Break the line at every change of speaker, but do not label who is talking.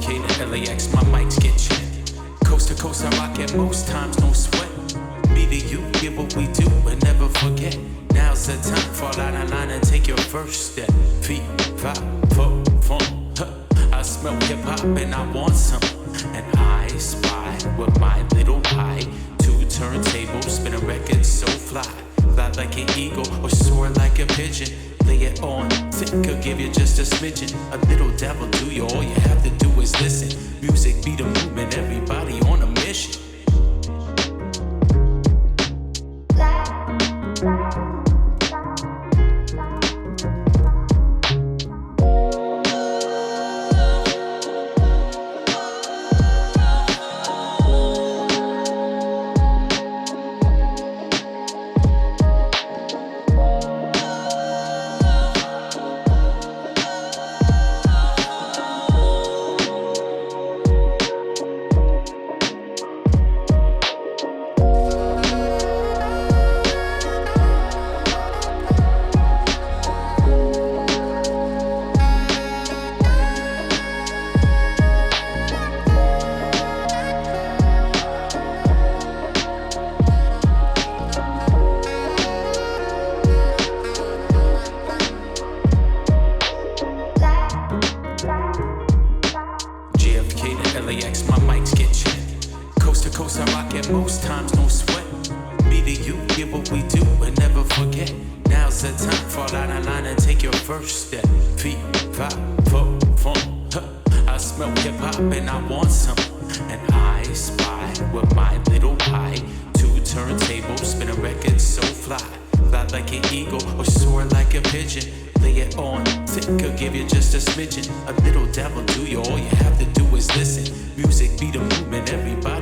JFK to LAX, my mics get checked. Coast to coast, I rock it most times, no sweat. Me to you, get what we do and never forget. Now's the time, fall out of line and take your first step. Feet, 5, 4, funk. I smell hip hop and I want some. And I spy with my little eye. 2 turntables, spin a record so fly. Fly like an eagle or soar like a pigeon. Lay it on thick, could give you just a smidgen. A little devil do you, all you have to do is listen. Music be the movement, everybody on a mission. LAX, my mics get checked. Coast to coast, I rock it most times, no sweat. Me to you, get what we do and never forget. Now's the time, fall out of line and take your first step. Feet, 5, 4, funk. I smell hip hop and I want some. And I spy with my little eye. 2 turntables, spin a record so fly. Fly like an eagle or soar like a pigeon. Lay it on thick, could give you just a smidgen. A little devil do you, all you have to do is listen. Music be the movement, everybody